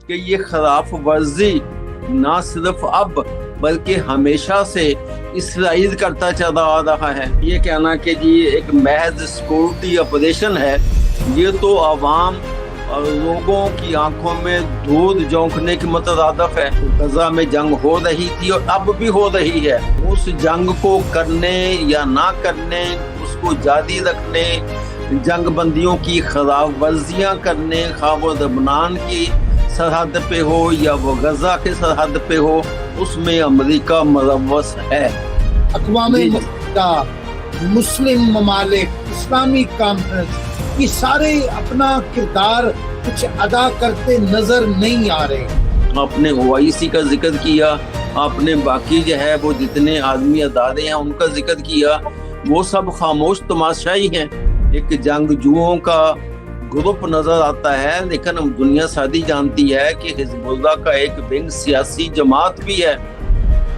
کہ یہ خلاف ورزی نہ صرف اب بلکہ ہمیشہ سے اسرائیل کرتا چلا آ رہا ہے۔ یہ کہنا کہ جی ایک محض سیکورٹی آپریشن ہے، یہ تو عوام اور لوگوں کی آنکھوں میں دودھ جھونکنے کے مترادف ہے۔ غزہ میں جنگ ہو رہی تھی اور اب بھی ہو رہی ہے۔ اس جنگ کو کرنے یا نہ کرنے، اس کو جاری رکھنے، جنگ بندیوں کی خلاف ورزیاں کرنے، خواہ وہ لبنان کی سرحد پہ ہو یا وہ غزہ کے سرحد پہ ہو، اس میں امریکہ ملوث ہے۔ اقوام متحدہ، مسلم ممالک، اسلامی کانفرنس، یہ سارے اپنا کردار کچھ ادا کرتے نظر نہیں آ رہے۔ آپ نے OIC کا ذکر کیا، آپ نے باقی جو ہے وہ جتنے عالمی ادارے ہیں ان کا ذکر کیا، وہ سب خاموش تماشائی ہیں۔ ایک جنگجوؤں کا گروپ نظر آتا ہے، لیکن دنیا ساری جانتی ہے کہ حزب اللہ کا ایک ونگ سیاسی جماعت بھی ہے،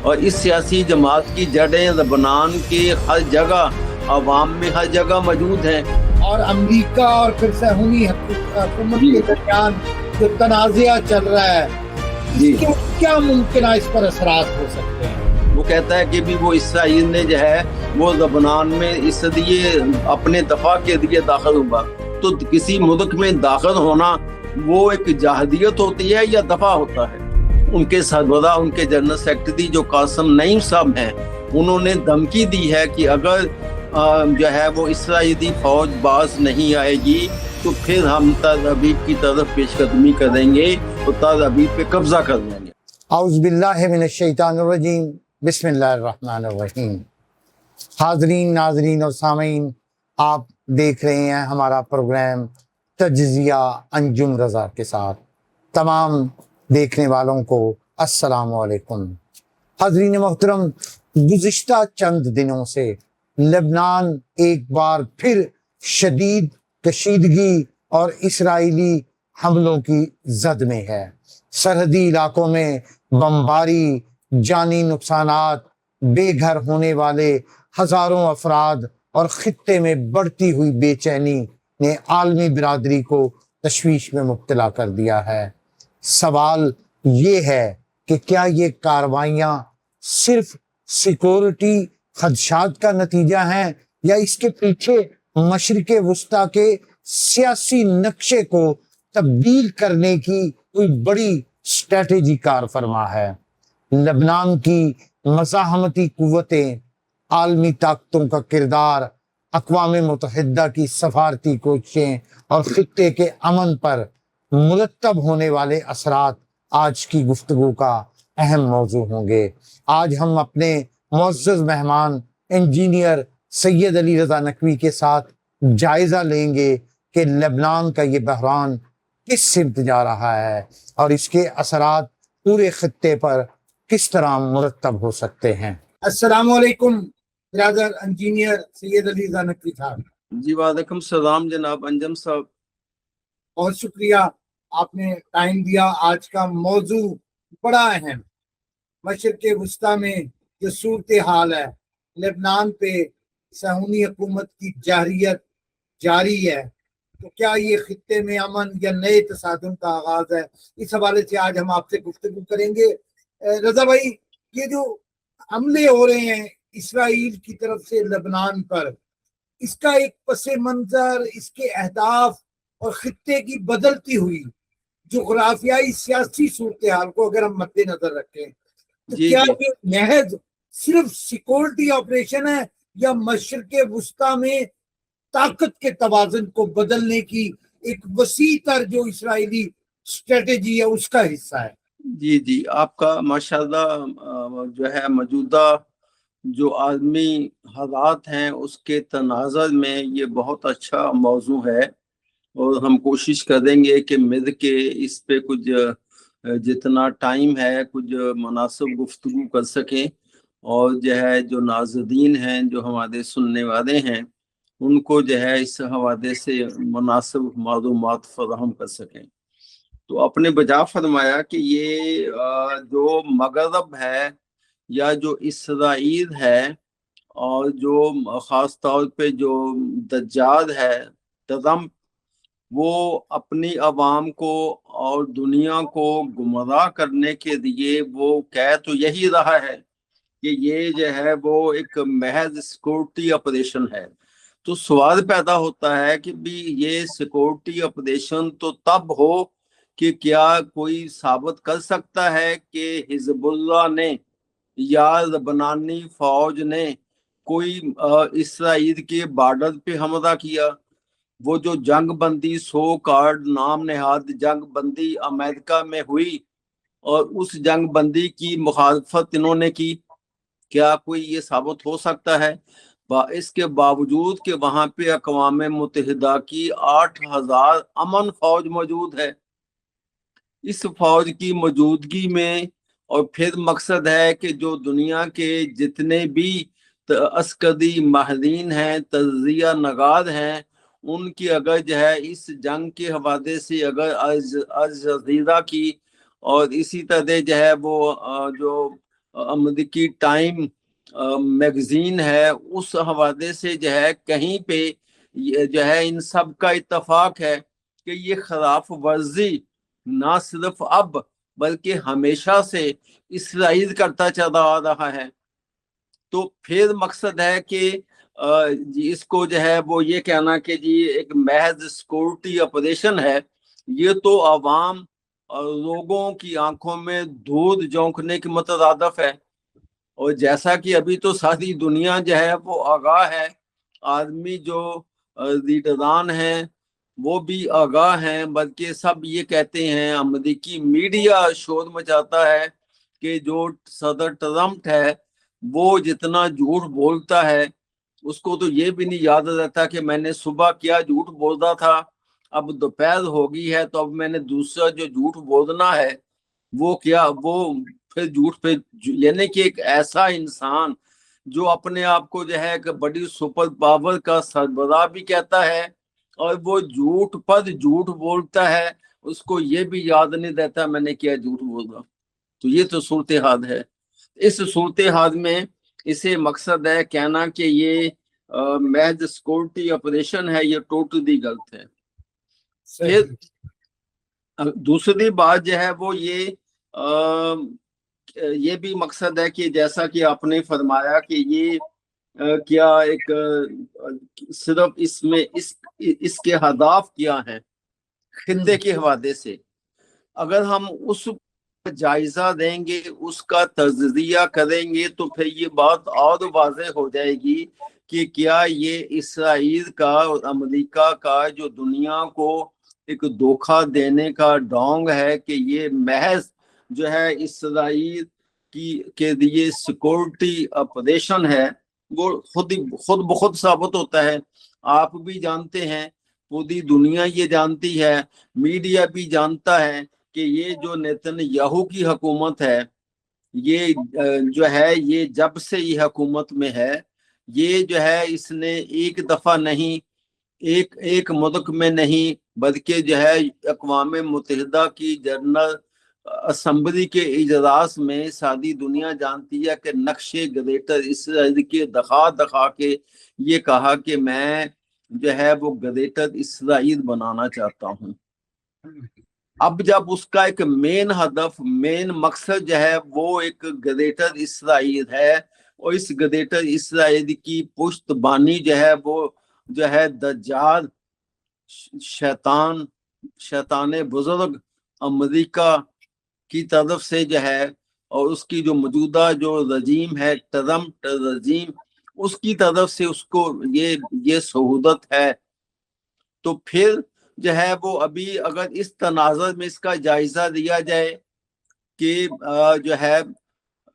اور اس سیاسی جماعت کی جڑیں لبنان کے ہر جگہ، عوام میں ہر جگہ موجود ہیں۔ اور امریکہ اور پھر صہیونی حکومت کے درمیان جو تنازعہ چل رہا ہے، اس کے کیا ممکنہ اس پر اثرات ہو سکتے ہیں؟ وہ کہتا ہے کہ بھی وہ اسرائیل نے جو ہے وہ لبنان میں اس لیے اپنے دفاع کے لیے داخل ہوا، تو کسی ملک میں داخل ہونا وہ ایک جہادیت ہوتی ہے یا دفاع ہوتا ہے؟ ان کے سربراہ، ان کے جنرل سیکرٹری جو قاسم نعیم صاحب ہیں، انہوں نے دھمکی دی ہے کہ اگر جو ہے وہ اسرائیلی فوج باز نہیں آئے گی تو پھر ہم تل ابیب کی طرف پیش قدمی کریں گے اور تل ابیب پہ قبضہ کر لیں گے۔ اعوذ باللہ من الشیطان الرجیم، بسم اللہ الرحمن الرحیم۔ حاضرین، ناظرین اور سامعین، آپ دیکھ رہے ہیں ہمارا پروگرام تجزیہ انجم رضا کے ساتھ۔ تمام دیکھنے والوں کو السلام علیکم۔ حاضرین محترم، گزشتہ چند دنوں سے لبنان ایک بار پھر شدید کشیدگی اور اسرائیلی حملوں کی زد میں ہے۔ سرحدی علاقوں میں بمباری، جانی نقصانات، بے گھر ہونے والے ہزاروں افراد اور خطے میں بڑھتی ہوئی بے چینی نے عالمی برادری کو تشویش میں مبتلا کر دیا ہے۔ سوال یہ ہے کہ کیا یہ کارروائیاں صرف سیکورٹی خدشات کا نتیجہ ہیں یا اس کے پیچھے مشرق وسطیٰ کے سیاسی نقشے کو تبدیل کرنے کی کوئی بڑی اسٹریٹجی کار فرما ہے؟ لبنان کی مزاحمتی قوتیں، عالمی طاقتوں کا کردار، اقوام متحدہ کی سفارتی کوششیں اور خطے کے امن پر مرتب ہونے والے اثرات آج کی گفتگو کا اہم موضوع ہوں گے۔ آج ہم اپنے معزز مہمان انجینئر سید علی رضا نقوی کے ساتھ جائزہ لیں گے کہ لبنان کا یہ بحران کس سمت جا رہا ہے اور اس کے اثرات پورے خطے پر کس طرح مرتب ہو سکتے ہیں۔ السلام علیکم برادر انجینئر سید علی رضا نقوی صاحب۔ جی وعلیکم السلام جناب انجم صاحب۔ بہت شکریہ، آپ نے ٹائم دیا۔ آج کا موضوع بڑا اہم، مشرق وسطیٰ میں جو صورتحال ہے، لبنان پہ صہیونی حکومت کی جارحیت جاری ہے، تو کیا یہ خطے میں امن یا نئے تصادم کا آغاز ہے؟ اس حوالے سے آج ہم آپ سے گفتگو کریں گے۔ رضا بھائی، یہ جو حملے ہو رہے ہیں اسرائیل کی طرف سے لبنان پر، اس کا ایک پس منظر، اس کے اہداف اور خطے کی بدلتی ہوئی جغرافیائی سیاسی صورتحال کو اگر ہم مد نظر رکھیں تو کیا یہ محض صرف سیکورٹی آپریشن ہے یا مشرق وسطیٰ میں طاقت کے توازن کو بدلنے کی ایک وسیع تر جو اسرائیلی اسٹریٹجی ہے اس کا حصہ ہے؟ جی آپ کا ماشاءاللہ جو ہے موجودہ جو عالمی حالات ہیں اس کے تناظر میں یہ بہت اچھا موضوع ہے، اور ہم کوشش کریں گے کہ مل کے اس پہ کچھ جتنا ٹائم ہے کچھ مناسب گفتگو کر سکیں، اور جو ہے جو ناظرین ہیں، جو ہمارے سننے والے ہیں، ان کو جو ہے اس حوالے سے مناسب معلومات فراہم کر سکیں۔ تو اپنے بجا فرمایا کہ یہ جو مغرب ہے یا جو اسرائیل ہے، اور جو خاص طور پہ جو دجال ہے، ٹرمپ، وہ اپنی عوام کو اور دنیا کو گمراہ کرنے کے لیے وہ کہہ تو یہی رہا ہے کہ یہ جو ہے وہ ایک محض سیکورٹی آپریشن ہے. تو سوال پیدا ہوتا ہے کہ بھی یہ سیکورٹی آپریشن تو تب ہو کہ کیا کوئی ثابت کر سکتا ہے کہ حزب اللہ نے یا لبنانی فوج نے کوئی اسرائیل کے بارڈر پہ حملہ کیا؟ وہ جو جنگ بندی سو کارڈ نام نہاد جنگ بندی امریکہ میں ہوئی اور اس جنگ بندی کی مخالفت انہوں نے کی، کیا کوئی یہ ثابت ہو سکتا ہے؟ اس کے باوجود کہ وہاں پہ اقوام متحدہ کی 8,000 امن فوج موجود ہے. اس فوج کی موجودگی میں اور پھر مقصد ہے کہ جو دنیا کے جتنے بھی عسکری ماہرین ہیں، تجزیہ نگار ہیں، ان کی اگر جو ہے اس جنگ کے حوالے سے اگر الجزیرہ کی اور اسی طرح جو ہے وہ جو امریکی ٹائم میگزین ہے اس حوالے سے جو ہے کہیں پہ جو ہے ان سب کا اتفاق ہے کہ یہ خلاف ورزی نہ صرف اب بلکہ ہمیشہ سے اسرائیل کرتا چلا آ رہا ہے. تو پھر مقصد ہے کہ اس کو جو ہے وہ یہ کہنا کہ جی ایک محض سیکورٹی آپریشن ہے، یہ تو عوام اور لوگوں کی آنکھوں میں دودھ جھونکنے کے مترادف ہے. اور جیسا کہ ابھی تو ساری دنیا جو ہے وہ آگاہ ہے، آدمی جو لیڈران ہیں وہ بھی آگاہ ہیں، بلکہ سب یہ کہتے ہیں، امریکی میڈیا شور مچاتا ہے کہ جو صدر ٹرمپ ہے وہ جتنا جھوٹ بولتا ہے اس کو تو یہ بھی نہیں یاد رہتا کہ میں نے صبح کیا جھوٹ بولتا تھا، اب دوپہر ہوگی ہے تو اب میں نے دوسرا جو جھوٹ بولنا ہے وہ کیا، وہ پھر جھوٹ پہ، یعنی کہ ایک ایسا انسان جو اپنے آپ کو جو ہے ایک بڑی سپر پاور کا سربراہ بھی کہتا ہے اور وہ جھوٹ پر جھوٹ بولتا ہے، اس کو یہ بھی یاد نہیں رہتا میں نے کیا جھوٹ بولا. تو یہ تو صورتحال ہے. اس صورتحال میں اسے مقصد ہے کہنا کہ یہ محض سیکورٹی آپریشن ہے، یہ ٹوٹلی غلط ہے. پھر دوسری بات جو ہے وہ یہ بھی مقصد ہے کہ جیسا کہ آپ نے فرمایا کہ یہ کیا ایک صرف اس میں اس کے ہدف کیا ہیں خطے کے حوالے سے، اگر ہم اس جائزہ دیں گے، اس کا تجزیہ کریں گے تو پھر یہ بات اور واضح ہو جائے گی کہ کیا یہ اسرائیل کا اور امریکہ کا جو دنیا کو ایک دھوکہ دینے کا ڈونگ ہے کہ یہ محض جو ہے اسرائیل کے لیے سیکورٹی آپریشن ہے، وہ خود بخود ثابت ہوتا ہے. آپ بھی جانتے ہیں، پوری دنیا یہ جانتی ہے، میڈیا بھی جانتا ہے کہ یہ جو نیتن یاہو کی حکومت ہے، یہ جو ہے یہ جب سے یہ حکومت میں ہے، یہ جو ہے اس نے ایک دفعہ نہیں، ایک ملک میں نہیں، بلکہ جو ہے اقوام متحدہ کی جنرل اسمبلی کے اجلاس میں ساری دنیا جانتی ہے کہ نقشے گریٹر اسرائیل کے دکھا کے یہ کہا کہ میں جو ہے وہ گریٹر اسرائیل بنانا چاہتا ہوں. اب جب اس کا ایک مین ہدف، مین مقصد جو ہے وہ ایک گریٹر اسرائیل ہے اور اس گریٹر اسرائیل کی پشت بانی جو ہے وہ جو ہے دجال، شیطان بزرگ امریکہ کی طرف سے جو ہے، اور اس کی جو موجودہ جو رجیم ہے ٹرمپ رجیم، اس کی طرف سے اس کو یہ سہولت ہے. تو پھر جو ہے وہ ابھی اگر اس تناظر میں اس کا جائزہ لیا جائے کہ جو ہے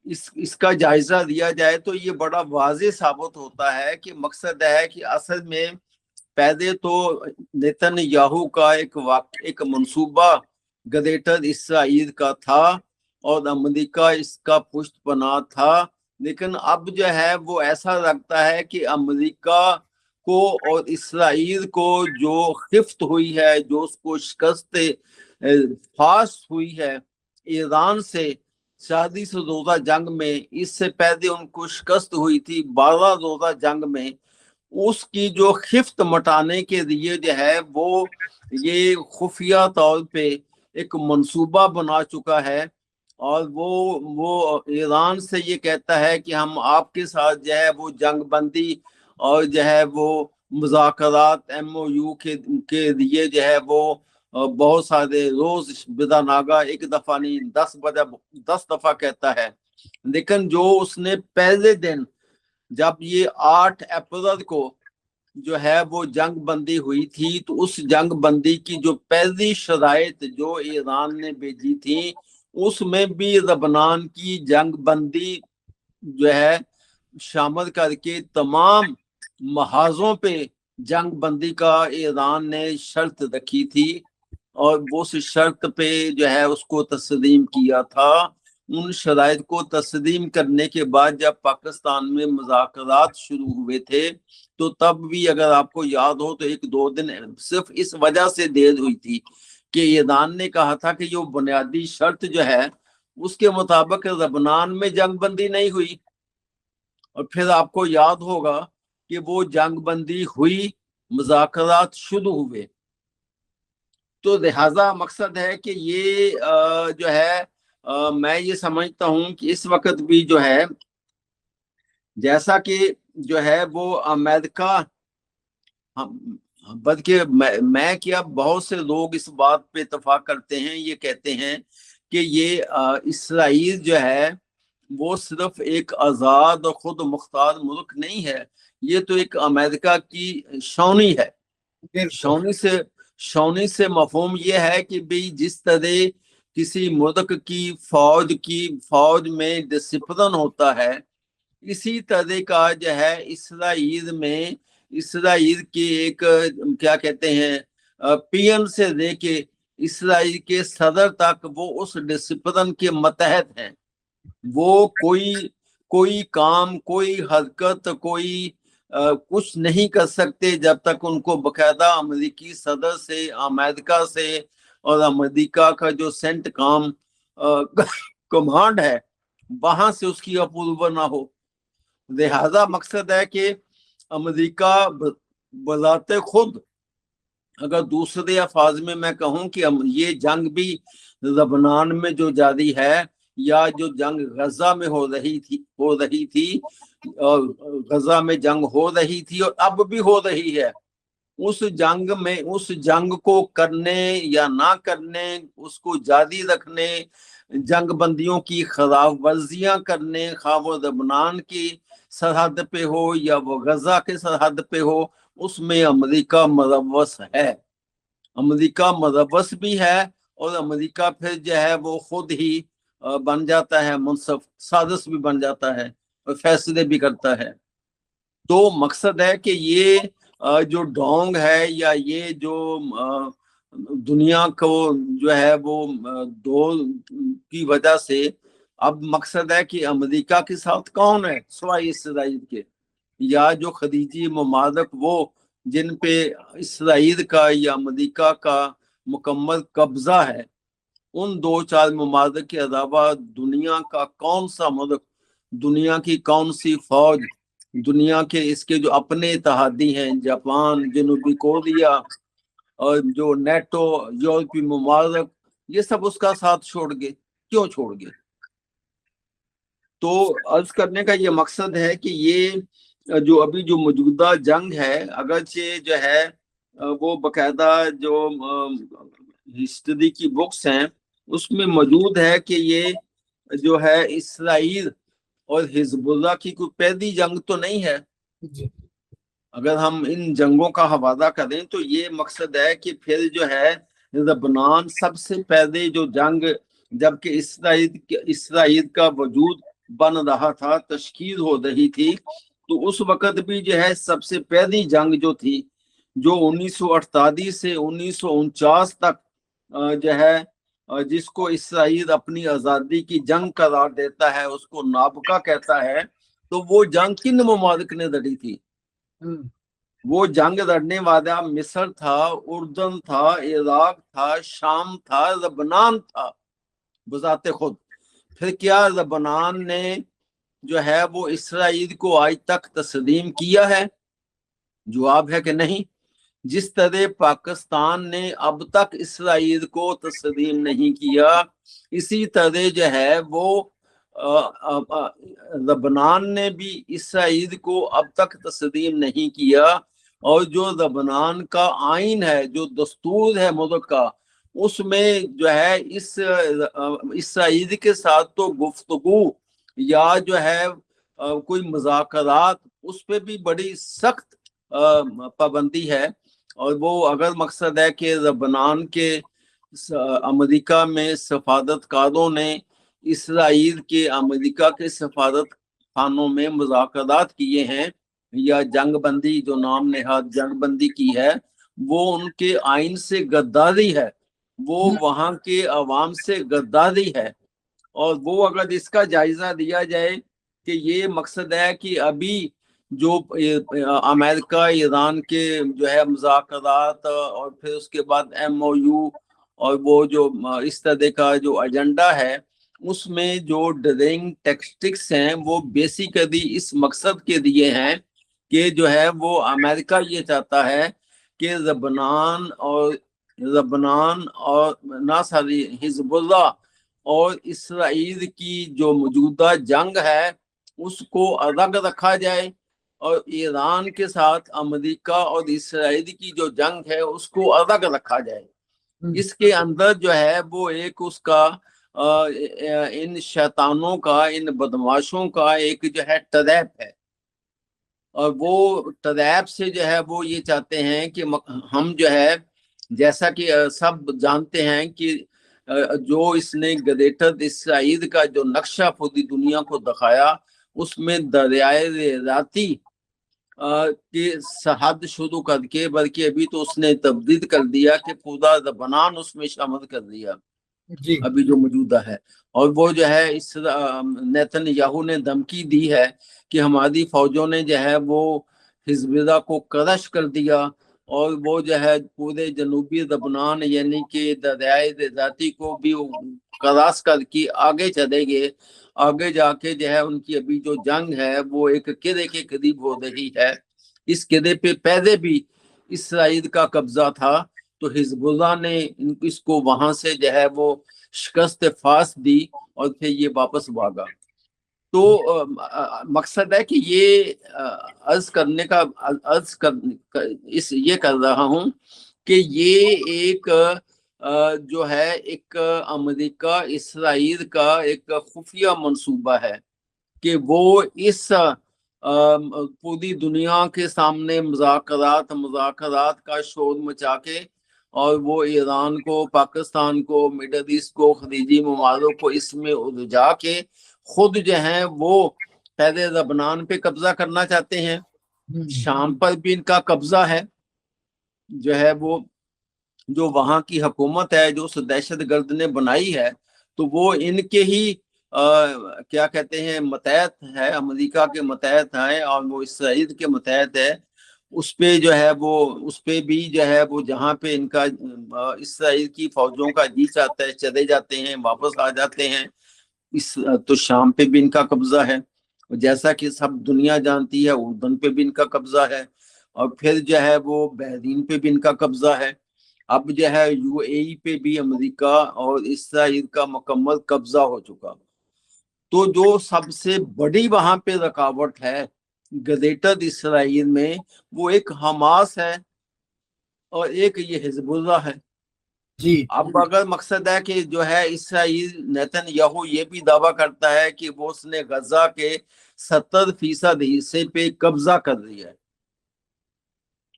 اس کا جائزہ لیا جائے تو یہ بڑا واضح ثابت ہوتا ہے کہ مقصد ہے کہ اصل میں پہلے تو نیتن یاہو کا ایک منصوبہ گریٹر اسرائیل کا تھا اور امریکہ اس کا پشت پناہ تھا، لیکن اب جو ہے وہ ایسا لگتا ہے کہ امریکہ کو اور اسرائیل کو جو خفت ہوئی ہے، جو اس کو شکست فاش ہوئی ہے ایران سے شادی سے روزہ جنگ میں، اس سے پہلے ان کو شکست ہوئی تھی 12 روزہ جنگ میں، उसकी जो खिफ्त मटाने के लिए जो है वो ये खुफिया तौर पे एक मंसूबा बना चुका है, और वो ईरान से ये कहता है कि हम आपके साथ जो है वो जंग बंदी और जो है वो मुज़ाकरात MOU के लिए जो है वो बहुत सारे रोज बिदानागा, एक दफा नहीं 10 दफा कहता है। लेकिन जो उसने पहले दिन जब ये 8 अप्रैल को जो है वो जंग बंदी हुई थी, तो उस जंग बंदी की जो पहली शराइत जो ईरान ने भेजी थी उसमें भी लबनान की जंग बंदी जो है शामिल करके तमाम महाजों पे जंग बंदी का ईरान ने शर्त रखी थी, और वो उस शर्त पे जो है उसको तस्लीम किया था। उन शराइत को तस्लीम करने के बाद जब पाकिस्तान में मुज़ाकरात शुरू हुए थे, तो तब भी अगर आपको याद हो तो 1-2 दिन सिर्फ इस वजह से देर हुई थी कि ईरान ने कहा था कि जो बुनियादी शर्त जो है उसके मुताबिक लबनान में जंग बंदी नहीं हुई, और फिर आपको याद होगा कि वो जंग बंदी हुई, मुज़ाकरात शुरू हुए। तो लिहाजा मकसद है कि ये जो है मैं ये समझता हूँ कि इस वक्त भी जो है जैसा कि जो है वो अमेरिका, बल्कि मैं क्या बहुत से लोग इस बात पे इतफाक करते हैं, ये कहते हैं कि ये इसराइल जो है वो सिर्फ एक आज़ाद और खुद मुख्तार मुल्क नहीं है, ये तो एक अमेरिका की शौनी है। शौनी से मफहूम ये है कि भाई जिस तरह किसी मुल्क की फौज में डिसिप्लिन होता है, इसी तरह का जो है इसराइल के एक क्या कहते हैं PM से लेके इसराइल के सदर तक वो उस डिसिप्लिन के मतहत हैं। वो कोई काम, कोई हरकत, कोई कुछ नहीं कर सकते जब तक उनको बकायदा अमेरिकी सदर से, अमेरिका से और अमेरिका का जो सेंट कमांड है वहां से उसकी अप्रूवल ना हो। लिहाजा मकसद है कि अमेरिका बजाते खुद, अगर दूसरे अल्फाज में मैं कहूं कि ये जंग भी लबनान में जो जारी है या जो जंग गजा में हो रही थी और गजा में जंग हो रही थी और अब भी हो रही है, उस जंग को करने या ना करने, उसको जारी रखने, जंग बंदियों की खिलाफ वर्जियां करने, खा वो लबनान की सरहद पे हो या वो गजा के सरहद पे हो, उसमें अमेरिका मुलव्वस है। अमेरिका मुलव्वस भी है, और अमेरिका फिर जो है वो खुद ही बन जाता है मुनसफ, साजिश भी बन जाता है और फैसले भी करता है। तो मकसद है कि ये जो डोंग है या ये जो दुनिया को जो है वो दो की वजह से अब मकसद है कि अमेरिका के साथ कौन है सिवाय इसराइल के, या जो खलीजी ममालिक वो जिन पे इसराइल का या अमेरिका का मुकम्मल कब्जा है, उन 2-4 ममालिक के अलावा दुनिया का कौन सा मुल्क, दुनिया की कौन सी फौज, दुनिया के इसके जो अपने इत्तेहादी हैं जापान, जनूबी कोरिया और जो नेटो, यूरोपीय ममालिक, ये सब उसका साथ छोड़ गए, क्यों छोड़ गए? तो अर्ज करने का ये मकसद है कि ये जो अभी जो मौजूदा जंग है, अगरचे जो है वो बकायदा जो हिस्ट्री की बुक्स हैं उसमें मौजूद है कि ये जो है इसराइल और हिजबुल्लाह की कोई पहली जंग तो नहीं है। अगर हम इन जंगों का हवाला करें तो ये मकसद है कि फिर जो है लबनान सबसे पहले जो जंग, जबकि इसराइल का वजूद बन रहा था, तश्कील हो रही थी, तो उस वक्त भी जो है सबसे पहली जंग जो थी, जो 1948 से 1949 तक जो है जिसको इसराइल अपनी आज़ादी की जंग करार देता है, उसको नाबका कहता है, तो वो जंग किन ममालिक ने लड़ी थी? वो जंग लड़ने वाला मिस्र था, उर्दन था, इराक था, शाम था, लबनान था बजाते खुद। फिर क्या लबनान ने जो है वो इसराइल को आज तक तस्लीम किया है? जवाब है कि नहीं। जिस तरह पाकिस्तान ने अब तक इसराइल को तस्लीम नहीं किया, इसी तरह जो है वो लबनान ने भी इसराइल को अब तक तस्लीम नहीं किया। और जो लबनान का आइन है, जो दस्तूर है मुल्क का, उसमें जो है इस इसराइल के साथ तो गुफ्तगू या जो है कोई मुज़ाकरात, उस पर भी बड़ी सख्त पाबंदी है। और वो अगर मकसद है कि लबनान के अमेरिका में सफारतकारों ने इसराइल के अमेरिका के सफारत खानों में मुज़ाकरात किए हैं या जंग बंदी, जो नाम नेहाद जंग बंदी की है, वो उनके आइन से गद्दारी है, वो वहां के अवाम से गद्दारी है। और वो अगर इसका जायजा दिया जाए कि ये मकसद है कि अभी जो अमेरिका ईरान के जो है मुज़ाकरात और फिर उसके बाद MOU और वो जो इस तरह का जो एजेंडा है, उसमें जो डिलेइंग टैक्टिक्स हैं वो बेसिकली इस मकसद के लिए हैं कि जो है वो अमेरिका ये चाहता है कि लबनान और ना सारी हिजबुल्लाह और इसराइल की जो मौजूदा जंग है उसको अलग रखा जाए, और ईरान के साथ अमेरिका और इसराइल की जो जंग है उसको अलग रखा जाए। इसके अंदर जो है वो एक उसका इन शैतानों का, इन बदमाशों का एक जो है ट्रैप है। और वो ट्रैप से जो है वो ये चाहते हैं कि हम जो है, जैसा कि सब जानते हैं कि जो इसने ग्रेटर इसराइल का जो नक्शा पूरी दुनिया को दिखाया, उसमें दरियाए राती की सरहद शुरू करके, बल्कि अभी तो उसने तब्दील कर दिया कि पूरा लबनान उसमें शामिल कर दिया जी। अभी जो मौजूदा है। और वो जो है इस नेतन्याहू ने धमकी दी है कि हमारी फौजों ने जो है वो हिजबुल्लाह को क्रश कर दिया, और वो जो है पूरे जनूबी लबनान यानी कि दरियाए ज़ाती को भी क्रॉस करके आगे चलेंगे। आगे जाके जो है उनकी अभी जो जंग है वो एक किले के करीब हो रही है। इस किले पे पहले भी इसराइल का कब्जा था, तो हिजबुल्लाह ने इसको वहां से जो है वो शिकस्त फास दी और फिर ये वापस भागा। तो मकसद है कि ये अर्ज करने का इस ये कर रहा हूं कि ये एक जो है एक अमेरिका इसराइल का एक खुफिया मंसूबा है कि वो इस पूरी दुनिया के सामने मुज़ाकरात का शोर मचा के, और वो ईरान को, पाकिस्तान को, मिडल ईस्ट को, खलीजी ममालिक को इसमें उलझा के खुद जो है वो पहले लबनान पे कब्जा करना चाहते हैं। शाम पर भी इनका कब्जा है, जो है वो जो वहां की हुकूमत है जो उस दहशतगर्द ने बनाई है, तो वो इनके ही क्या कहते हैं मतहत है, अमेरिका के मतहत है और वो इसराइल के मतहत है। उस पे जो है वो, उस पे भी जो है वो जहाँ पे इनका इसराइल की फौजों का जी चाहता है चले जाते हैं, वापस आ जाते हैं। इस तो शाम पे भी इनका कब्जा है, जैसा कि सब दुनिया जानती है उर्दन पे भी इनका कब्जा है, और फिर जो है वो बहरीन पे भी इनका कब्जा है। अब जो है UAE पे भी अमेरिका और इसराइल का मुकम्मल कब्जा हो चुका। तो जो सबसे बड़ी वहां पे रुकावट है ग्रेटर इसराइल में, वो एक हमास है और एक ये हिजबुल्लाह है। जी। अब अगर मकसद है कि जो है इसराइल, नेतन्याहू ये भी दावा करता है कि वो उसने गजा के 70% हिस्से पे कब्जा कर लिया है।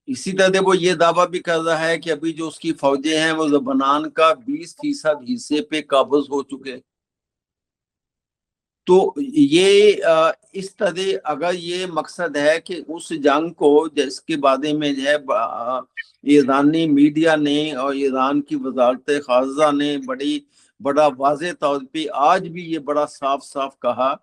इसी तरह वो ये दावा भी कर रहा है कि अभी जो उसकी फौजें हैं वो लबनान का 20% हिस्से पे काबूज हो चुके। तो ये इस तरह अगर ये मकसद है कि उस जंग को, जिसके बारे में जो है ईरानी मीडिया ने और ईरान की वजारत खारजा ने बड़ा वाज़ेह तौर पे आज भी ये बड़ा साफ साफ कहा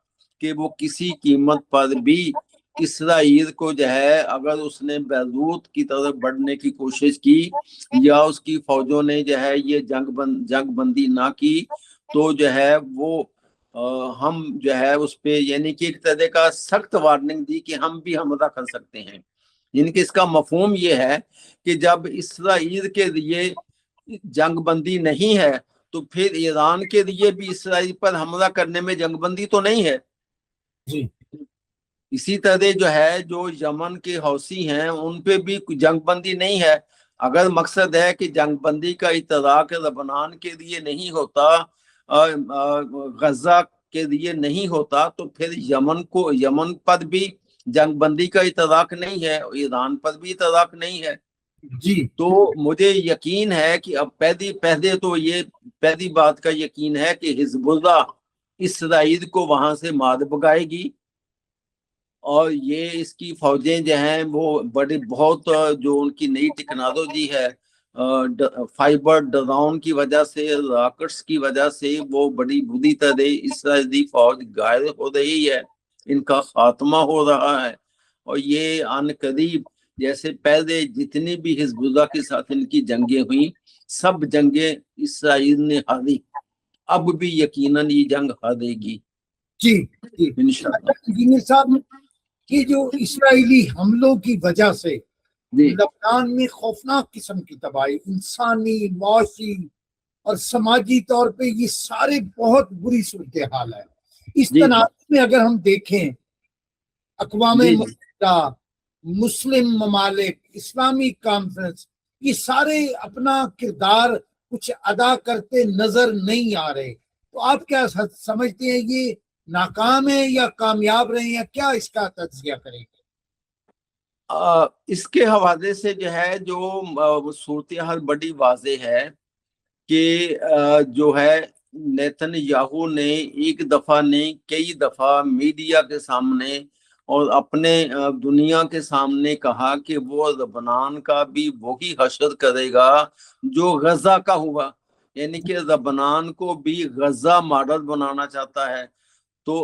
कि वो किसी कीमत पर भी इसराइल को जो है, अगर उसने बैरूत की तरफ बढ़ने की कोशिश की या उसकी फौजों ने जो है ये जंग बंदी ना की, तो जो है वो हम जो है उस पे यानी कि एक तरह का सख्त वार्निंग दी कि हम भी हमला कर सकते हैं। यानी कि इसका मफहूम ये है कि जब इसराइल के लिए जंग बंदी नहीं है तो फिर ईरान के लिए भी इसराइल पर हमला करने में जंग बंदी तो नहीं है जी इसी तरह जो है जो यमन के हौसी हैं उन पे भी जंग बंदी नहीं है अगर मकसद है कि जंग बंदी का इतराक लबनान के लिए नहीं होता गजा के लिए नहीं होता तो फिर यमन पर भी जंग बंदी का इतराक नहीं है ईरान पर भी इतराक नहीं है जी तो मुझे यकीन है कि अब पहली बात का यकीन है कि हिजबुल्लाह इसराइल को वहां से मार भगाएगी और ये इसकी फौजें जो हैं वो बहुत जो उनकी नई टेक्नोलॉजी है फाइबर ड्रोन की वजह से रॉकेट्स की वजह से वो बड़ी बुरी तरह इसराइली फौज घायल हो रही है इनका खात्मा हो रहा है और ये आन करीब जैसे पहले जितनी भी हिजबुल्लाह के साथ इनकी जंगें हुई सब जंगें इसराइल ने हारी अब भी यकीनन ये जंग हारेगी जी जी इंशाल्लाह इंजीनियर साहब कि जो इसराइली हमलों की वजह से लबनान में खौफनाक किस्म की तबाही इंसानी मुआशी और समाजी तौर पे ये सारे बहुत बुरी सूरत हाल है इस तनाज़ में अगर हम देखें अक़वाम मुत्तहिदा मुस्लिम ममालिक इस्लामी कॉन्फ्रेंस ये सारे अपना किरदार कुछ अदा करते नजर नहीं आ रहे तो आप क्या समझते हैं ये नाकाम है या कामयाब रहे या क्या इसका तज्जिया करेंगे इसके हवाले से जो है जो सूरत हाल बड़ी वाज़े है कि जो है नेतन्याहू ने एक दफा नहीं कई दफा मीडिया के सामने और अपने दुनिया के सामने कहा कि वो लबनान का भी वही हशर करेगा जो गजा का हुआ यानी कि लबनान को भी गजा मॉडल बनाना चाहता है तो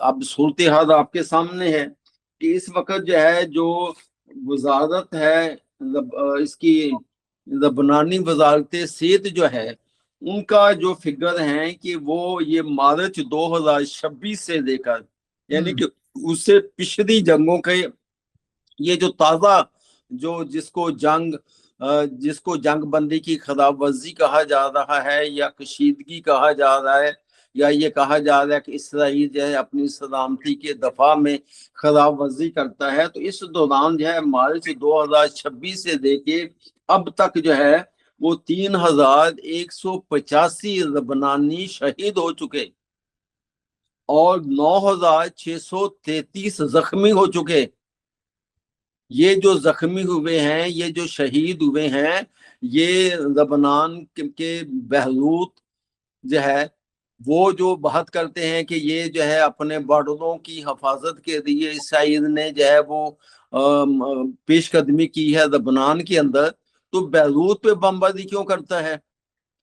अब सूरत हाल आपके सामने है कि इस वक्त जो है जो वजारत है इसकी लबनानी वजारत सेहत जो है उनका जो फिगर है कि वो ये मार्च 2026 से लेकर यानी कि उससे पिछली जंगों के ये जो ताज़ा जो जिसको जंग बंदी की खिलाफ वर्जी कहा जा रहा है या कशीदगी कहा जा रहा है या ये कहा जा रहा है कि इसराइल जो है अपनी सलामती के दफा में खिलाफ वर्जी करता है तो इस दौरान जो है मार्च 2026 से लेके अब तक जो है वो 3185 लबनानी शहीद हो चुके और 9633 जख्मी हो चुके ये जो जख्मी हुए हैं ये जो शहीद हुए हैं ये लबनान के बहलूत जो है वो जो बात करते हैं कि ये जो है अपने बॉर्डरों की हिफाजत के लिए इसराइल ने जो है वो पेशकदमी की है लबनान के अंदर तो बैरूत पे बमबारी क्यों करता है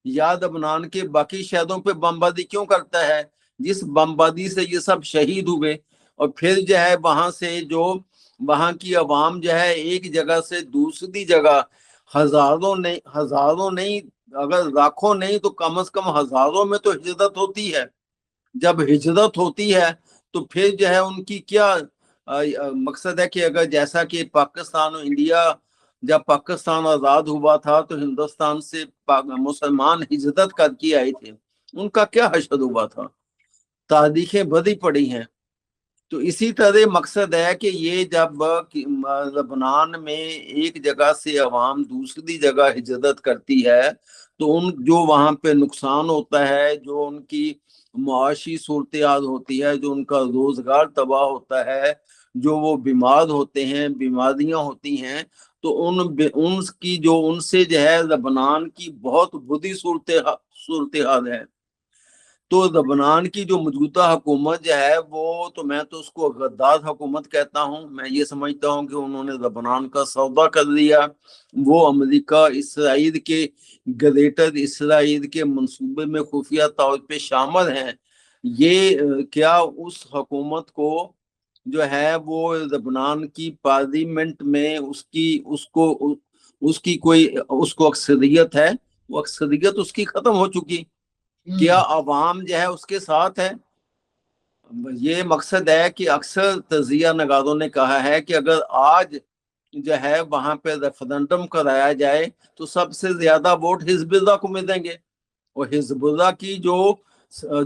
या लबनान के बाकी शहरों पे बमबारी क्यों करता है जिस बमबारी से ये सब शहीद हुए और फिर जो है वहां से जो वहां की आवाम जो है एक जगह से दूसरी जगह हजारों नहीं अगर लाखों नहीं तो कम से कम हजारों में तो हिजरत होती है जब हिजरत होती है तो फिर जो है उनकी क्या मकसद है कि अगर जैसा कि पाकिस्तान और इंडिया जब पाकिस्तान आजाद हुआ था तो हिंदुस्तान से मुसलमान हिजरत करके आए थे उनका क्या हशर हुआ था तारीखें बड़ी पड़ी हैं तो इसी तरह मकसद है कि ये जब लबनान में एक जगह से अवाम दूसरी जगह हिजरत करती है तो उन जो वहाँ पे नुकसान होता है जो उनकी मुआशी सूरत हाल होती है जो उनका रोजगार तबाह होता है जो वो बीमार होते हैं बीमारियां होती हैं तो उनकी जो उनसे जो है लबनान की बहुत बुरी सूरत हाल है तो लबनान की जो मौजूदा हुकूमत जो है वो तो मैं तो उसको गद्दार हुकूमत कहता हूँ मैं ये समझता हूँ कि उन्होंने लबनान का सौदा कर लिया वो अमेरिका इसराइल के ग्रेटर इसराइल के मंसूबे में खुफिया तौर पे शामिल हैं ये क्या उस हुकूमत को जो है वो लबनान की पार्लियामेंट में उसकी कोई उसको अक्सरियत है वो अक्सरियत उसकी खत्म हो चुकी क्या अवाम जो है उसके साथ है ये मकसद है कि अक्सर तजिया नगारों ने कहा है कि अगर आज जो है वहां पे रेफरेंडम कराया जाए तो सबसे ज्यादा वोट हिजबुल्लाह को मिलेंगे। और हिजबुल्लाह की जो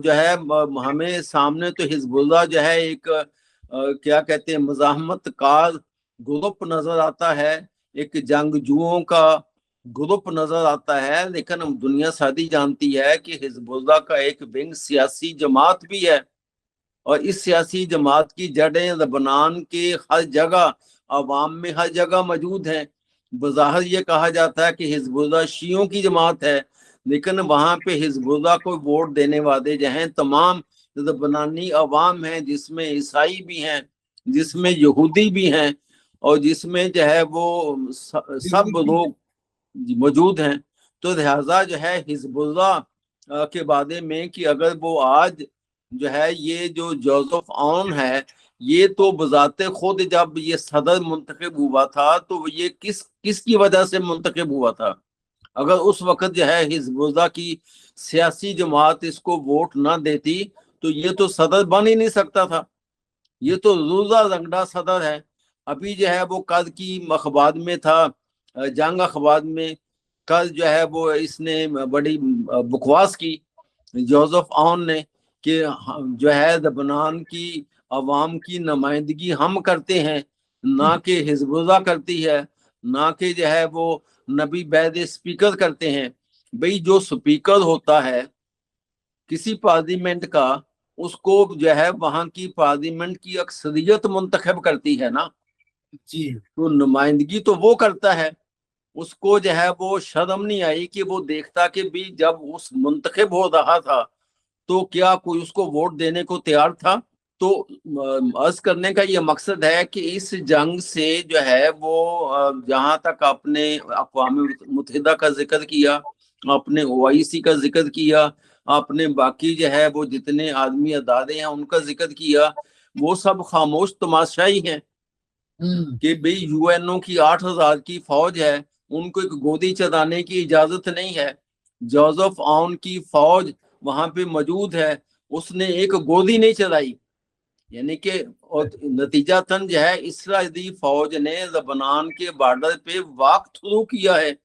है हमें सामने तो हिजबुल्लाह जो है एक क्या कहते हैं मज़ाहमत कार ग्रुप नजर आता है, एक जंगजुओं का ग्रुप नजर आता है। लेकिन हम दुनिया सारी जानती है कि हिजबुल्लाह का एक विंग सियासी जमात भी है, और इस सियासी जमात की जड़ें लबनान के हर जगह अवाम में हर जगह मौजूद हैं। बज़ाहिर ये कहा जाता है कि हिजबुल्लाह शियों की जमात है, लेकिन वहां पे हिजबुल्लाह को वोट देने वाले जो हैं तमाम लबनानी अवाम हैं, जिसमें ईसाई भी हैं, जिसमें यहूदी भी हैं, और जिसमें जो है वो सब लोग मौजूद हैं। तो लिहाजा जो है हिजबुल्लाह के बारे में कि अगर वो आज जो है ये जो जोसेफ ऑन है, ये तो बजाते खुद जब ये सदर मुंतखब हुआ था तो ये किसकी वजह से मुंतखब हुआ था? अगर उस वक्त जो है हिजबुल्लाह की सियासी जमात इसको वोट ना देती तो ये तो सदर बन ही नहीं सकता था। ये तो रोजा रंगड़ा सदर है। अभी जो है वो कल की अखबार में था, जंग अखबार में कल जो है वो इसने बड़ी बकवास की जोसेफ ऑन ने कि जो है लबनान की अवाम की नुमाइंदगी हम करते हैं, ना कि हिजबुल्लाह करती है, ना कि जो है वो नबी बैद स्पीकर करते हैं। भाई जो स्पीकर होता है किसी पार्लियामेंट का, उसको जो है वहां की पार्लियामेंट की अक्सरियत मुंतखब करती है ना जी। तो नुमाइंदगी तो वो करता है। उसको जो है वो शर्म नहीं आई कि वो देखता कि भी जब उस मुंतखब हो रहा था तो क्या कोई उसको वोट देने को तैयार था? तो अर्ज करने का ये मकसद है कि इस जंग से जो है वो जहां तक आपने अक़वाम मुत्तहिदा का जिक्र किया, आपने ओआईसी का जिक्र किया, आपने बाकी जो है वो जितने आदमी अदारे हैं उनका जिक्र किया, वो सब खामोश तमाशाई हैं कि भाई यूएनओ की 8,000 की फौज है, उनको एक गोदी चलाने की इजाजत नहीं है। जोसेफ ऑन की फौज वहां पे मौजूद है, उसने एक गोदी नहीं चलाई। यानी कि और नतीजातन जो है इस्राइली फौज ने लबनान के बॉर्डर पे वाक थ्रू किया है।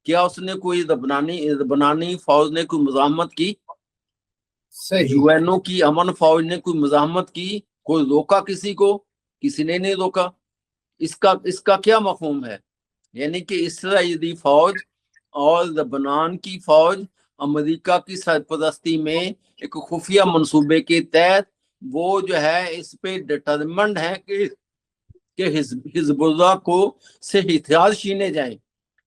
क्या उसने कोई लबनानी फौज ने कोई मुजाहमत की? यूएनओ की अमन फौज ने कोई मुजाहमत की? कोई रोका किसी को? किसी ने नहीं रोका। इसका क्या मफहूम है? यानी कि इस्राइली फौज और लबनान की फौज अमेरिका की सरपरस्ती में एक खुफिया मंसूबे के तहत वो जो है इस पे डिटरमिन्ड है कि हिजबुल्लाह को से हथियार छीने जाएं।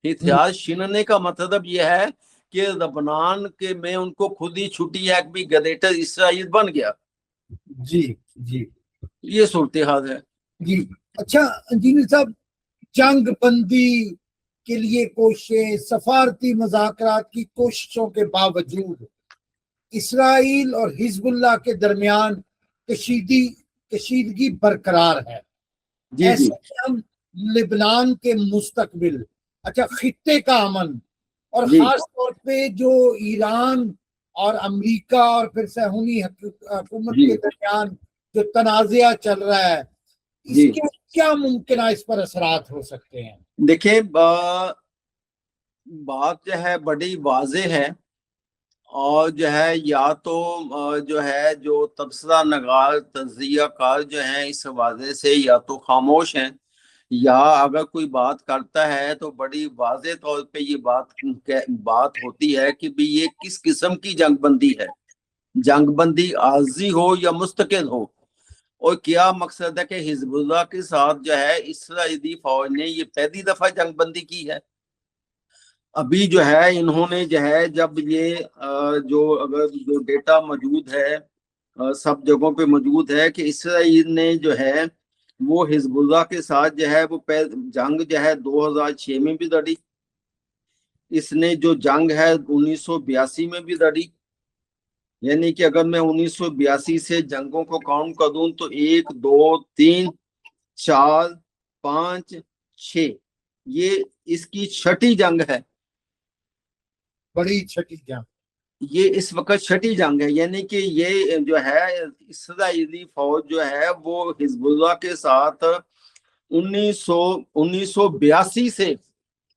हथियार छीनने का मतलब यह है कि लबनान के में उनको खुद ही छुट्टी है कि ग्रेटर इसराइल बन गया। जी जी, ये सूरत हाल है जी। अच्छा इंजीनियर साहब, जंग बंदी के लिए कोशिशें, सफारती मुज़ाकरात की कोशिशों के बावजूद इसराइल और हिजबुल्लाह के दरमियान कशीदगी बरकरार है। ऐसे में हम लेबनान के मुस्तकबिल, अच्छा खित्ते का अमन और खास तौर पे जो ईरान और अमेरिका और फिर सहूनी हुकूमत के दरमियान जो तनाज़ा चल रहा है, इसके क्या मुमकिन है इस पर असरात हो सकते हैं? देखिए बात जो है बड़ी वाज़ेह है, और जो है या तो जो है जो तबसरा नगार तज्जिया कार जो है इस हवाले से या तो खामोश हैं, या अगर कोई बात करता है तो बड़ी वाज़ेह तौर पे ये बात होती है कि भी ये किस किस्म की जंगबंदी है। जंगबंदी आर्जी हो या मुस्तकिल हो, और क्या मकसद है कि हिजबुल्लाह के साथ जो है इस्राइली फौज ने ये पहली दफा जंगबंदी की है। अभी जो है इन्होंने जो है जब ये जो डेटा मौजूद है सब जगहों पे मौजूद है कि इसराइल ने जो है वो हिजबुल्लाह के साथ जो है वो जंग जो है 2006 में भी लड़ी, इसने जो जंग है 1982 में भी लड़ी। यानी कि अगर मैं 1982 से जंगों को काउंट कर दूं तो 1 2 3 4 5 6, ये इसकी छठी जंग है। बड़ी छठी जंग, ये इस वक्त छठी जंग है। यानी कि ये जो है इस्राइली फौज जो है वो हिजबुल्लाह के साथ 1982 سے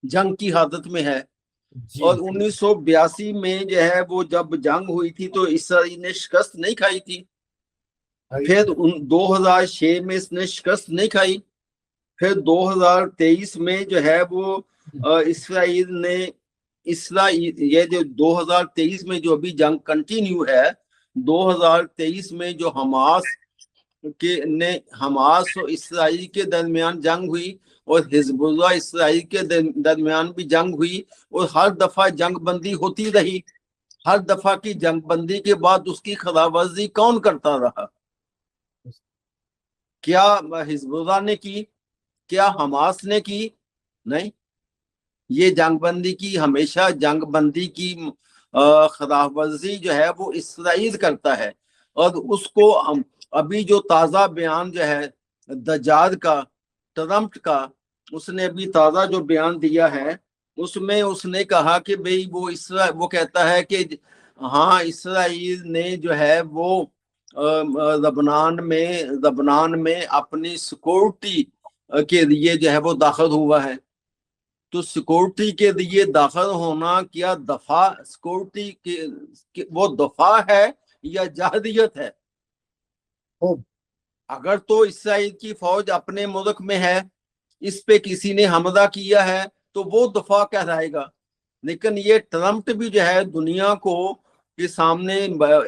जंग की हालत में है। जी और 1982 में जो है वो जब जंग हुई थी तो इसराइल ने शिकस्त नहीं खाई थी। फिर 2006 में इसने शिकस्त नहीं खाई। फिर 2023 में जो है वो इसराइल ने ये जो 2023 में जो अभी जंग कंटिन्यू है, 2023 में जो हमास और इसराइल के दरमियान जंग हुई और हिजबुल्लाह इसराइल के दरमियान भी जंग हुई, और हर दफा जंग बंदी होती रही। हर दफा की जंग बंदी के बाद उसकी खिलाफवर्जी कौन करता रहा? क्या हिजबुल्लाह ने की? क्या हमास ने की? नहीं, ये जंगबंदी की, हमेशा जंगबंदी की खिलाफवर्जी जो है वो इसराइल करता है। और उसको अभी जो ताज़ा बयान जो है दज्जाल का, ट्रम्प का, उसने अभी ताज़ा जो बयान दिया है उसमें उसने कहा कि भाई वो कहता है कि हाँ, इसराइल ने जो है वो लबनान में अपनी सिक्योरिटी के लिए जो है वो दाखिल हुआ है। तो सिक्योरिटी के लिए दाखिल होना क्या दफा सिक्योरिटी वो दफा है या जहादियत है? अगर तो इसराइल की फौज अपने मुल्क में है, इस पे किसी ने हमला किया है तो वो दफा कहलाएगा। लेकिन ये ट्रम्प भी जो है दुनिया को के सामने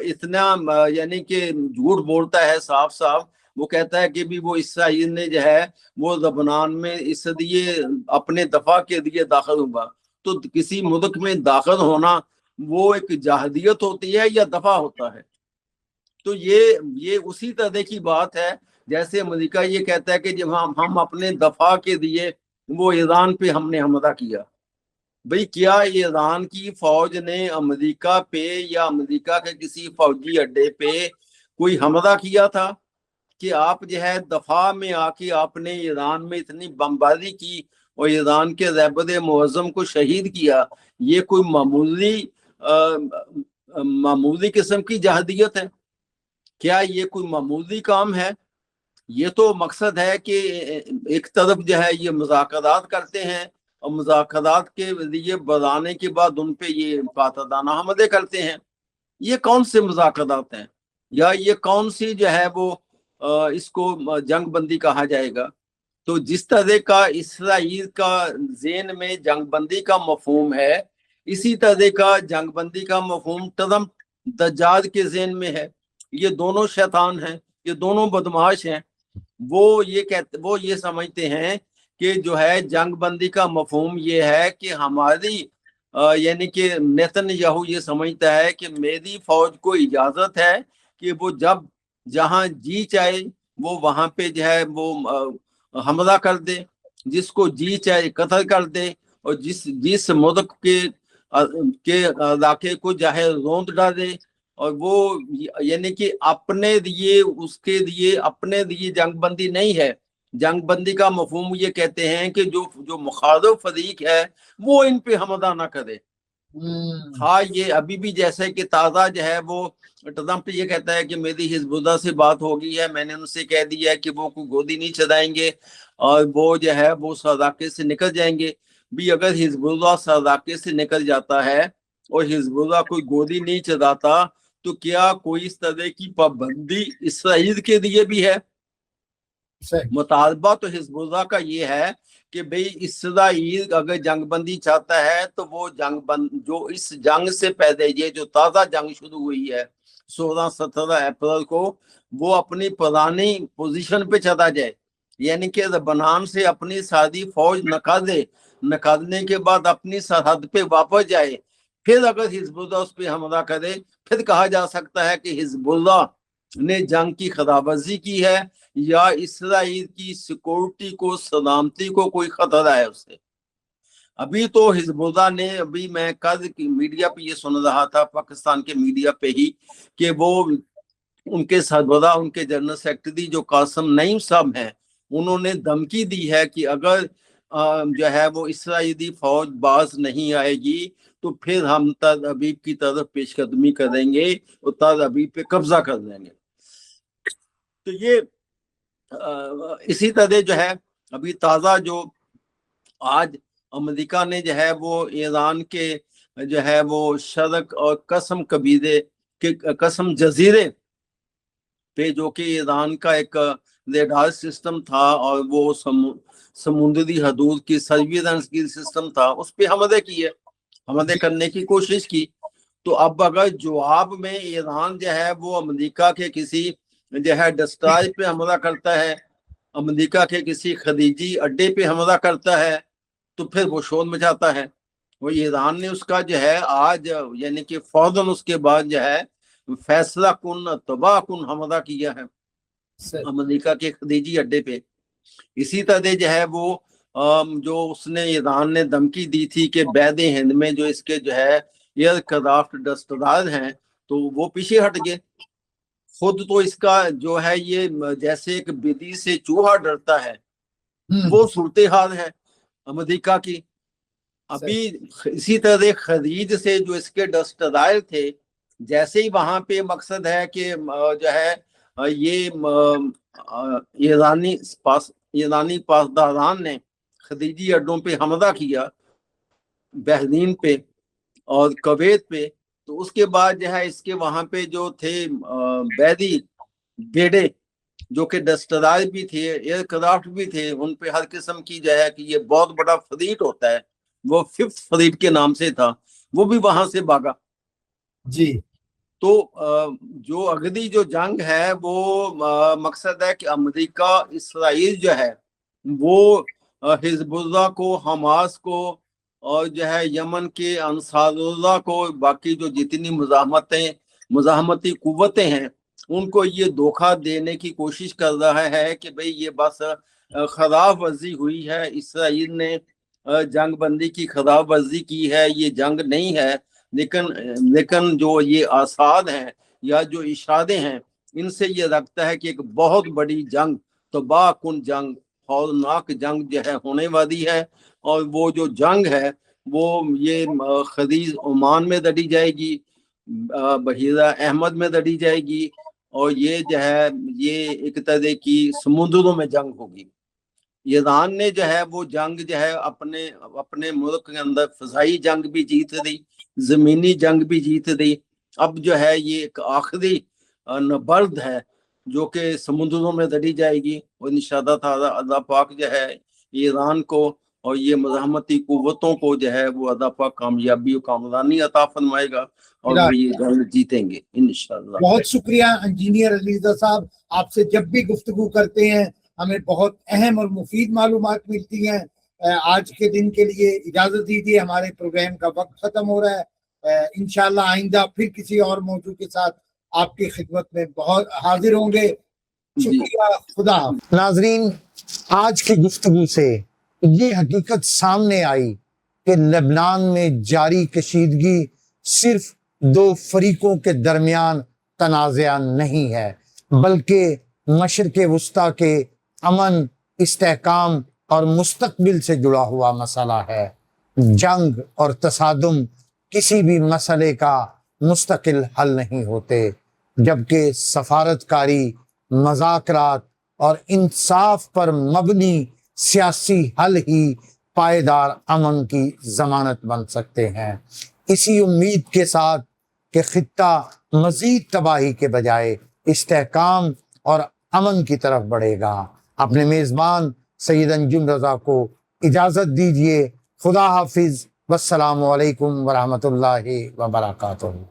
इतना यानी कि झूठ बोलता है साफ साफ। वो कहता है कि भी वो इसराइल ने जो है वो लबनान में इसलिए अपने दफा के लिए दाखिल हुआ। तो किसी मुल्क में दाखिल होना वो एक जहादियत होती है या दफा होता है? तो ये उसी तरह की बात है जैसे अमेरिका ये कहता है कि जब हम अपने दफा के लिए वो ईरान पे हमने हमला किया। भाई, क्या ईरान की फौज ने अमेरिका पे या अमेरिका के किसी फौजी अड्डे पे कोई हमला किया था कि आप जो है दफा में आके आपने ईरान में इतनी बमबारी की और ईरान के रहबर मुअज्जम को शहीद किया? ये कोई मामूली किस्म की जहादियत है? क्या ये कोई मामूली काम है? ये तो मकसद है कि एक तरफ जो है ये मुज़ाकरात करते हैं और मुज़ाकरात के लिए बढ़ाने के बाद उन पे ये कातलाना हमले करते हैं। ये कौन से मुज़ाकरात हैं? या ये कौन सी जो है वो इसको जंग बंदी कहा जाएगा? तो जिस तरह का इसराइल का ज़हन में जंग बंदी का मफहूम है, इसी तरह का जंग बंदी का मफहूम ट्रम्प दज्जाल के ज़हन में है। ये दोनों शैतान हैं, ये दोनों बदमाश हैं। वो ये समझते हैं कि जो है जंग बंदी का मफहूम ये है कि हमारी यानी कि नेतन्याहू ये समझता है कि मेरी फौज को इजाजत है कि वो जब जहां जी चाहे वो वहां पे जो है वो हमला कर दे, जिसको जी चाहे कत्ल कर दे, और जिस मुल्क के इलाके को चाहे रौंद डाले। और वो यानी कि अपने लिए उसके लिए अपने लिए जंगबंदी नहीं है। जंगबंदी का मफहूम ये कहते हैं कि जो मुखालिफ फरीक है वो इन पे हमला ना करे। हाँ, ये अभी भी जैसे कि ताज़ा जो है वो ट्रम्प ये कहता है कि मेरी हिजबुल्लाह से बात हो गई है, मैंने उनसे कह दिया है कि वो कोई गोली नहीं चलाएंगे और वो जो है वो सदाके से निकल जाएंगे। भी अगर हिजबुल्लाह सदाके से निकल जाता है और हिजबुल्लाह कोई गोली नहीं चलाता तो क्या कोई इस तरह की पाबंदी इसराइल के लिए भी है? मुतालबा तो हिजबुल्लाह का ये है कि भाई इसराइल अगर जंगबंदी चाहता है तो वो जो इस जंग से पहले ये जो ताज़ा जंग शुरू हुई है 16-17 अप्रैल को, वो अपनी पुरानी पोजीशन पे चला जाए। यानी कि लबनान से अपनी सारी फौज निकालने के बाद अपनी सरहद पे वापस जाए। फिर अगर हिजबुल्लाह उस पर हमला करे फिर कहा जा सकता है कि हिजबुल्लाह ने जंग की खिलाफवर्जी की है या इसराइल की सिक्योरिटी को, सलामती को कोई खतरा है उससे। अभी तो हिजबुल्लाह ने, अभी मैं कल की मीडिया पे ये सुन रहा था, पाकिस्तान के मीडिया पे ही, कि वो उनके सरबराह, उनके जनरल सेक्रेटरी जो कासिम नईम साहब हैं, उन्होंने धमकी दी है कि अगर जो है वो इसराइली फौज बाज नहीं आएगी तो फिर हम तल अबीब की तरफ पेशकदमी करेंगे और तल अबीब पे कब्जा कर लेंगे। तो ये इसी तरह जो है अभी ताज़ा जो आज अमेरिका ने जो है वो ईरान के जो है वो शरक और कसम कबीले के कसम जजीरे पे, जो कि ईरान का एक रेडार सिस्टम था और वो समुद्री हदूद की सर्विलेंस की सिस्टम था, उस पे हमले किए, हमले करने की कोशिश की। तो अब अगर जवाब में ईरान जो है वो अमेरिका के किसी जो है डस्ट्रॉयर पे हमला करता है, अमेरिका के किसी खलीजी अड्डे पे हमला करता है, तो फिर वो शोर मचाता है। वो ईरान ने उसका जो है आज यानी कि फौरन उसके बाद जो है फैसला कुन तबाह कुन हमला किया है अमेरिका के खलीजी अड्डे पे। इसी तरह जो है वो जो उसने ईरान ने धमकी दी थी कि बैद हिंद में जो इसके जो है एयरक्राफ्ट डस्ट्रॉयर हैं तो वो पीछे हट गए। खुद तो इसका जो है ये जैसे एक बिल्ली से चूहा डरता है, वो सूरत हाल है अमेरिका की। अभी इसी तरह खलीज से जो इसके डस्ट्रॉयर थे, जैसे ही वहां पे मकसद है कि जो है ये ईरानी पासदारान ने खलीजी अड्डों पे हमला किया, बहरीन पे और कुवैत पे, तो उसके बाद जो है इसके वहां पे जो थे बैदी बेड़े जो कि डस्ट्रॉयर भी थे, एयरक्राफ्ट भी थे, उन पे हर किस्म की जो है कि ये बहुत बड़ा फ्लीट होता है, वो 5th फ्लीट के नाम से था, वो भी वहां से भागा जी। तो जो अगली जो जंग है वो मकसद है कि अमेरिका इसराइल जो है वो हिजबुल्लाह को, हमास को और जो है यमन के अंसारुल्लाह को, बाकी जो जितनी मुजाहमती कुव्वतें हैं, उनको ये धोखा देने की कोशिश कर रहा है कि भाई ये बस खराब वर्जी हुई है, इसराइल ने जंग बंदी की खराब वर्जी की है, ये जंग नहीं है। लेकिन जो ये आसाद हैं या जो इशारे हैं, इनसे ये लगता है कि एक बहुत बड़ी जंग, तबाह कुन जंग, खौफनाक जंग जो है होने वाली है। और वो जो जंग है वो ये खलीज ओमान में लड़ी जाएगी, बहीरा अहमद में लड़ी जाएगी, और ये जो है ये एक तरह की समुद्रों में जंग होगी। ईरान ने जो है वो जंग जो है अपने मुल्क के अंदर फजाई जंग भी जीत ली, जमीनी जंग भी जीत ली। अब जो है ये एक आखिरी नबर्द है जो कि समुद्रों में लड़ी जाएगी, और इंशाअल्लाह ताला अल्लाह पाक जो है ईरान को और ये मज़ाहमती कुव्वतों को जो है वो अल्लाह पाक कामयाबी और कामरानी अता फरमाएगा और वो ये जंग जीतेंगे इंशाअल्लाह। बहुत शुक्रिया इंजीनियर अली रज़ा साहब, आपसे जब भी गुफ्तगू करते हैं हमें बहुत अहम और मुफीद मालूमात मिलती हैं। आज के दिन के लिए इजाजत दीजिए, हमारे प्रोग्राम का वक्त खत्म हो रहा है। इंशाअल्लाह आइंदा फिर किसी और मौजू के साथ आपकी खिदमत में बहुत हाजिर होंगे। शुक्रिया, खुदा हाफ़िज़। नाजरीन, आज की गुफ्तगू से ये हकीकत सामने आई कि लेबनान में जारी कशीदगी सिर्फ दो फरीकों के दरमियान तनाज़ा नहीं है, बल्कि मशरिक़ वस्ता के अमन, इस्तेहकाम और मुस्तकबिल से जुड़ा हुआ मसला है। जंग और तसादुम किसी भी मसले का मुस्तकिल हल नहीं होते, जबकि सफारतकारी, मज़ाकरात और इंसाफ पर मबनी सियासी हल ही पायदार अमन की ज़मानत बन सकते हैं। इसी उम्मीद के साथ कि खित्ता मज़ीद तबाही के बजाय इस्तेहकाम और अमन की तरफ बढ़ेगा, अपने मेज़बान सैयद अंजुम रज़ा को इजाज़त दीजिए। खुदा हाफिज़, वस्सलामु अलैकुम वरहमतुल्लाहि वबरकातुहू।